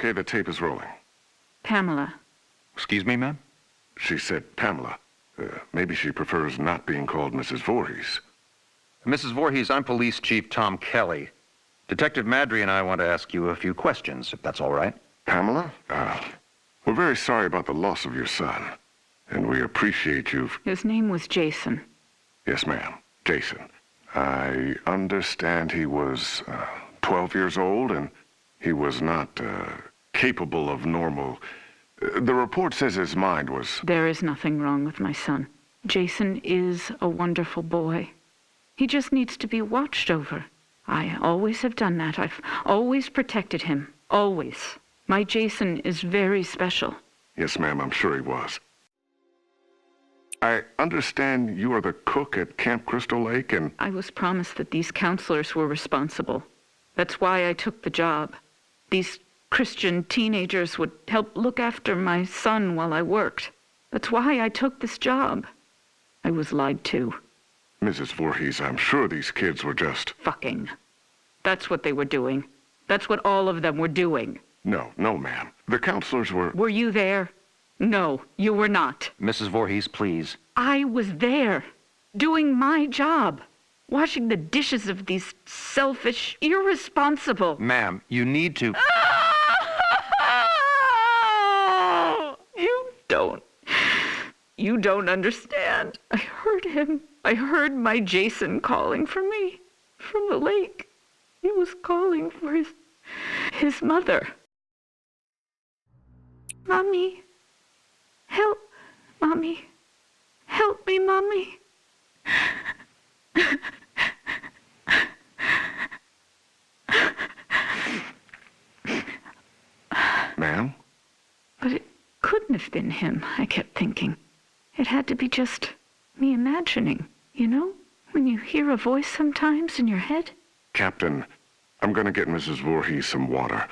Okay, the tape is rolling. Pamela. Excuse me, ma'am? She said Pamela. Maybe she prefers not being called Mrs. Voorhees. Mrs. Voorhees, I'm Police Chief Tom Kelly. Detective Madry and I want to ask you a few questions, if that's all right. Pamela? We're very sorry about the loss of your son. And we appreciate you. His name was Jason. Yes, ma'am. Jason. I understand he was 12 years old and he was not capable of normal. The report says his mind was... There is nothing wrong with my son. Jason is a wonderful boy. He just needs to be watched over. I always have done that. I've always protected him. Always. My Jason is very special. Yes, ma'am, I'm sure he was. I understand you are the cook at Camp Crystal Lake and... I was promised that these counselors were responsible. That's why I took the job. These Christian teenagers would help look after my son while I worked. That's why I took this job. I was lied to. Mrs. Voorhees, I'm sure these kids were just... Fucking. That's what they were doing. That's what all of them were doing. No, ma'am. The counselors were... Were you there? No, you were not. Mrs. Voorhees, please. I was there, doing my job, washing the dishes of these selfish, irresponsible... Ma'am, you need to... You don't understand. I heard him. I heard my Jason calling for me from the lake. He was calling for his mother. Mommy, help, Mommy. Help me, Mommy. Ma'am? But it couldn't have been him, I kept thinking. It had to be just me imagining, you know? When you hear a voice sometimes in your head. Captain, I'm going to get Mrs. Voorhees some water.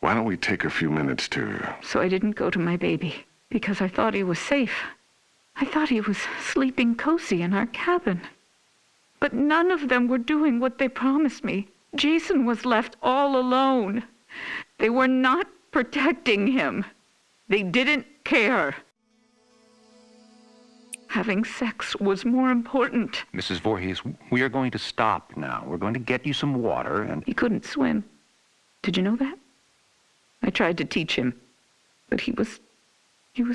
Why don't we take a few minutes to... So I didn't go to my baby, because I thought he was safe. I thought he was sleeping cozy in our cabin. But none of them were doing what they promised me. Jason was left all alone. They were not protecting him. They didn't care. Having sex was more important. Mrs. Voorhees, we are going to stop now. We're going to get you some water and... He couldn't swim. Did you know that? I tried to teach him, but he was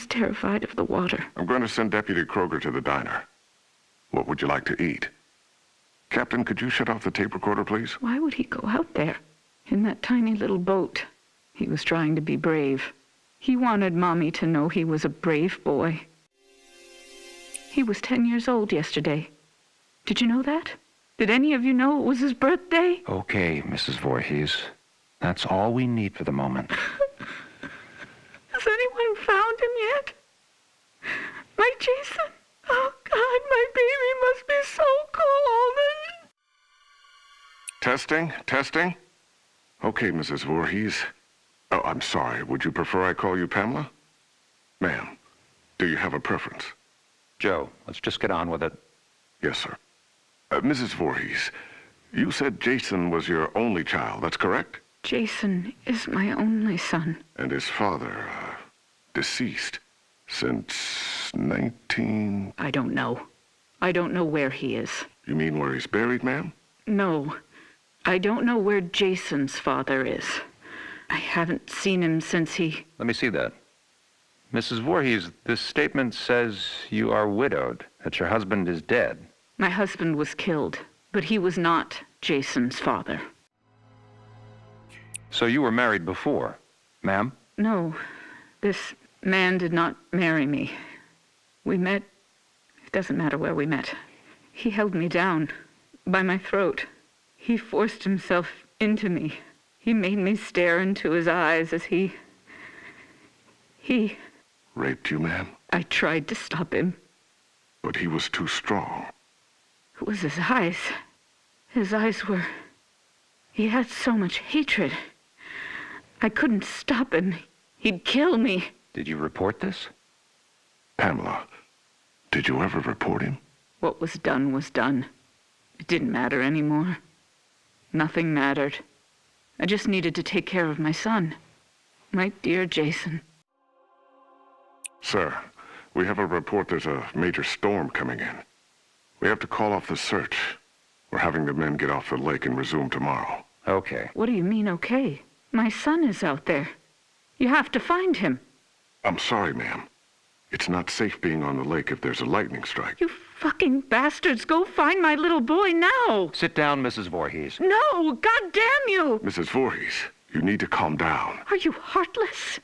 terrified of the water. I'm going to send Deputy Kroger to the diner. What would you like to eat? Captain, could you shut off the tape recorder, please? Why would he go out there in that tiny little boat? He was trying to be brave. He wanted Mommy to know he was a brave boy. He was 10 years old yesterday. Did you know that? Did any of you know it was his birthday? Okay, Mrs. Voorhees. That's all we need for the moment. Has anyone found him yet? My Jason? Oh, God, my baby must be so cold. Testing? Okay, Mrs. Voorhees. Oh, I'm sorry. Would you prefer I call you Pamela? Ma'am, do you have a preference? Joe, let's just get on with it. Yes, sir. Mrs. Voorhees, you said Jason was your only child, that's correct? Jason is my only son. And his father, deceased since 19... I don't know. I don't know where he is. You mean where he's buried, ma'am? No. I don't know where Jason's father is. I haven't seen him since he... Let me see that. Mrs. Voorhees, this statement says you are widowed, that your husband is dead. My husband was killed, but he was not Jason's father. So you were married before, ma'am? No, this man did not marry me. We met... It doesn't matter where we met. He held me down by my throat. He forced himself into me. He made me stare into his eyes as he... Raped you, ma'am? I tried to stop him. But he was too strong. It was his eyes. His eyes were... He had so much hatred. I couldn't stop him. He'd kill me. Did you report this? Pamela, did you ever report him? What was done was done. It didn't matter anymore. Nothing mattered. I just needed to take care of my son. My dear Jason. Sir, we have a report there's a major storm coming in. We have to call off the search. We're having the men get off the lake and resume tomorrow. Okay. What do you mean, okay? My son is out there. You have to find him. I'm sorry, ma'am. It's not safe being on the lake if there's a lightning strike. You fucking bastards, go find my little boy now. Sit down, Mrs. Voorhees. No, God damn you. Mrs. Voorhees, you need to calm down. Are you heartless?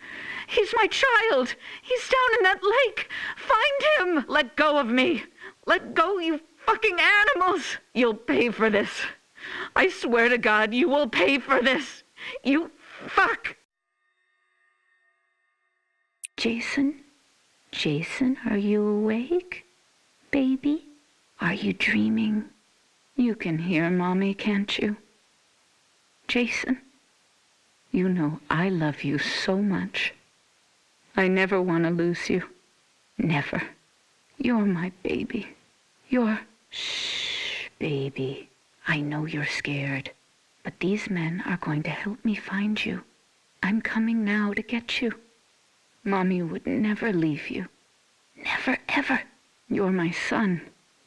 He's my child. He's down in that lake. Find him. Let go of me. Let go, you fucking animals. You'll pay for this. I swear to God, you will pay for this. You fuck. Jason? Jason, are you awake? Baby? Are you dreaming? You can hear Mommy, can't you? Jason? You know I love you so much. I never want to lose you. Never. You're my baby. Shh, baby. I know you're scared, but these men are going to help me find you. I'm coming now to get you. Mommy would never leave you. Never, ever. You're my son,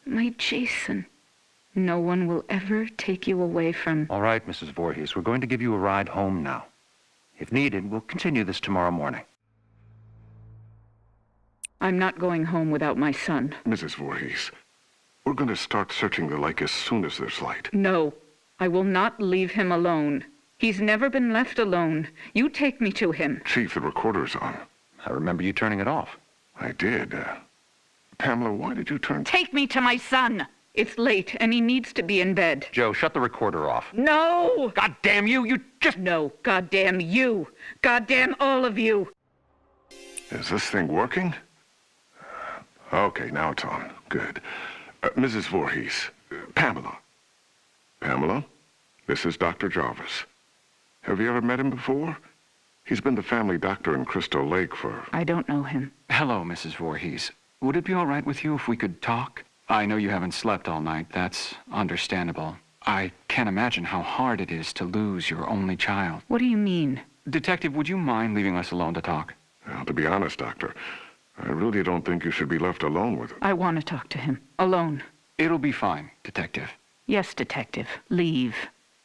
my Jason. No one will ever take you away from... All right, Mrs. Voorhees, we're going to give you a ride home now. If needed, we'll continue this tomorrow morning. I'm not going home without my son. Mrs. Voorhees, we're going to start searching the lake as soon as there's light. No, I will not leave him alone. He's never been left alone. You take me to him. Chief, the recorder's on. I remember you turning it off. I did. Pamela, why did you turn... Take me to my son. It's late, and he needs to be in bed. Joe, shut the recorder off. No! God damn you! You just... No, goddamn you. Goddamn all of you. Is this thing working? Okay, now it's on. Good. Mrs. Voorhees, Pamela. Pamela, this is Dr. Jarvis. Have you ever met him before? He's been the family doctor in Crystal Lake for... I don't know him. Hello, Mrs. Voorhees. Would it be all right with you if we could talk? I know you haven't slept all night. That's understandable. I can't imagine how hard it is to lose your only child. What do you mean? Detective, would you mind leaving us alone to talk? Well, to be honest, Doctor, I really don't think you should be left alone with him. I want to talk to him. Alone. It'll be fine, Detective. Yes, Detective. Leave.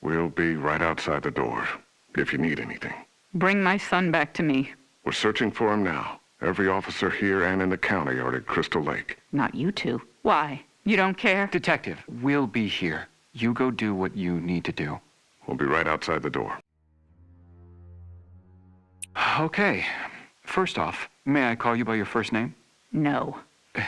We'll be right outside the door, if you need anything. Bring my son back to me. We're searching for him now. Every officer here and in the county are at Crystal Lake. Not you two. Why? You don't care? Detective, we'll be here. You go do what you need to do. We'll be right outside the door. Okay. First off, may I call you by your first name? No.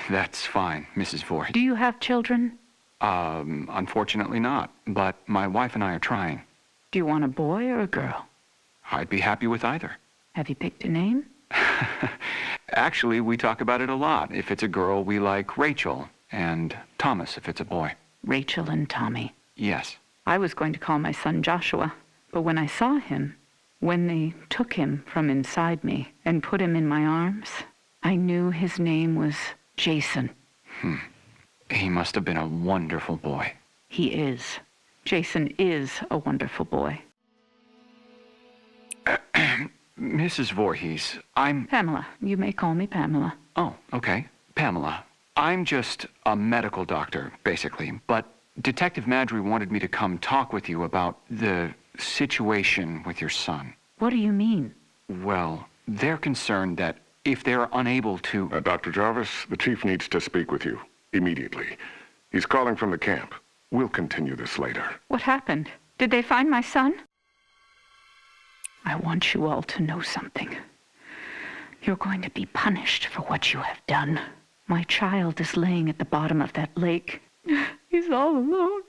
That's fine, Mrs. Voorhees. Do you have children? Unfortunately not, but my wife and I are trying. Do you want a boy or a girl? I'd be happy with either. Have you picked a name? Actually, we talk about it a lot. If it's a girl, we like Rachel, and Thomas if it's a boy. Rachel and Tommy. Yes. I was going to call my son Joshua, but when I saw him, when they took him from inside me and put him in my arms, I knew his name was Jason. He must have been a wonderful boy. He is. Jason is a wonderful boy. Mrs. Voorhees, I'm... Pamela. You may call me Pamela. Oh, okay. Pamela. I'm just a medical doctor, basically, but Detective Madry wanted me to come talk with you about the situation with your son. What do you mean? Well, they're concerned that if they're unable to... Dr. Jarvis, the chief needs to speak with you immediately. He's calling from the camp. We'll continue this later. What happened? Did they find my son? I want you all to know something. You're going to be punished for what you have done. My child is laying at the bottom of that lake. He's all alone,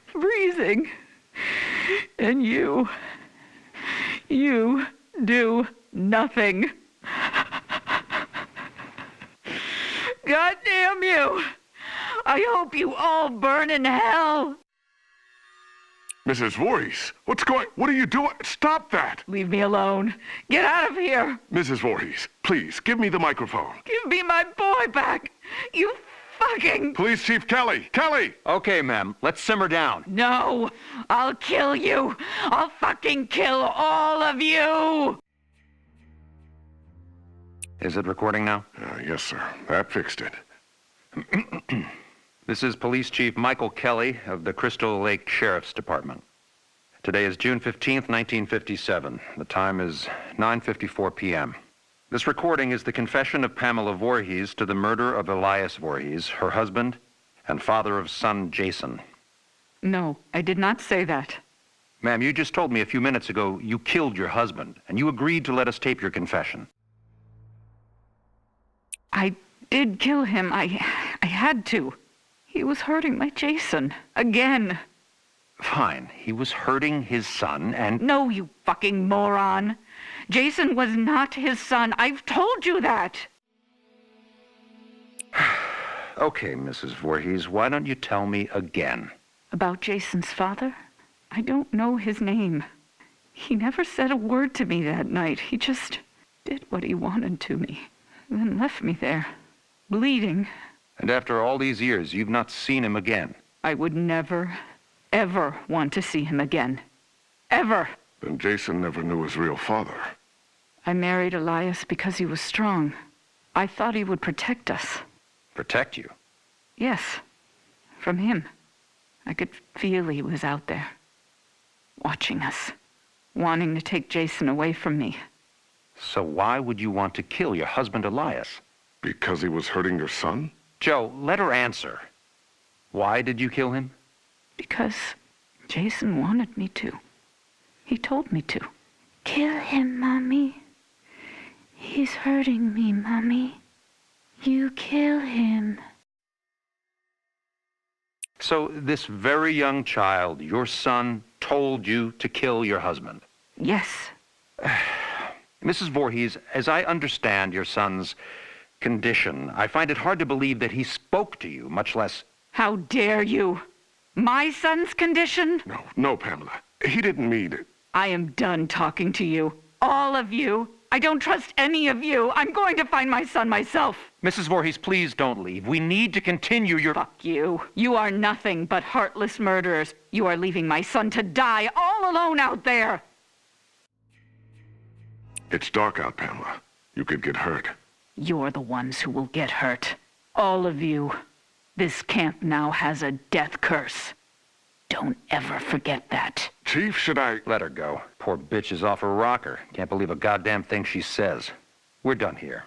freezing. And you do nothing. God damn you! I hope you all burn in hell! Mrs. Voorhees, what are you doing? Stop that! Leave me alone. Get out of here! Mrs. Voorhees, please, give me the microphone. Give me my boy back! You fucking... Police Chief Kelly! Kelly! Okay, ma'am. Let's simmer down. No! I'll kill you! I'll fucking kill all of you! Is it recording now? Yes, sir. That fixed it. This is Police Chief Michael Kelly of the Crystal Lake Sheriff's Department. Today is June 15th, 1957. The time is 9:54 p.m. This recording is the confession of Pamela Voorhees to the murder of Elias Voorhees, her husband, and father of son Jason. No, I did not say that. Ma'am, you just told me a few minutes ago you killed your husband, and you agreed to let us tape your confession. I did kill him. I had to. He was hurting my Jason. Again. Fine. He was hurting his son, and... No, you fucking moron. Jason was not his son. I've told you that. Okay, Mrs. Voorhees, why don't you tell me again? About Jason's father? I don't know his name. He never said a word to me that night. He just did what he wanted to me, then left me there, bleeding. And after all these years, you've not seen him again? I would never, ever want to see him again. Ever. Then Jason never knew his real father. I married Elias because he was strong. I thought he would protect us. Protect you? Yes, from him. I could feel he was out there, watching us, wanting to take Jason away from me. So why would you want to kill your husband Elias? Because he was hurting your son? Joe, let her answer. Why did you kill him? Because Jason wanted me to. He told me to. Kill him, Mommy. He's hurting me, Mommy. You kill him. So this very young child, your son, told you to kill your husband? Yes. Mrs. Voorhees, as I understand your son's condition, I find it hard to believe that he spoke to you, much less... How dare you? My son's condition? No, Pamela. He didn't mean it. I am done talking to you. All of you. I don't trust any of you. I'm going to find my son myself. Mrs. Voorhees, please don't leave. We need to continue your... Fuck you. You are nothing but heartless murderers. You are leaving my son to die all alone out there. It's dark out, Pamela. You could get hurt. You're the ones who will get hurt. All of you. This camp now has a death curse. Don't ever forget that. Chief, should I... Let her go. Poor bitch is off her rocker. Can't believe a goddamn thing she says. We're done here.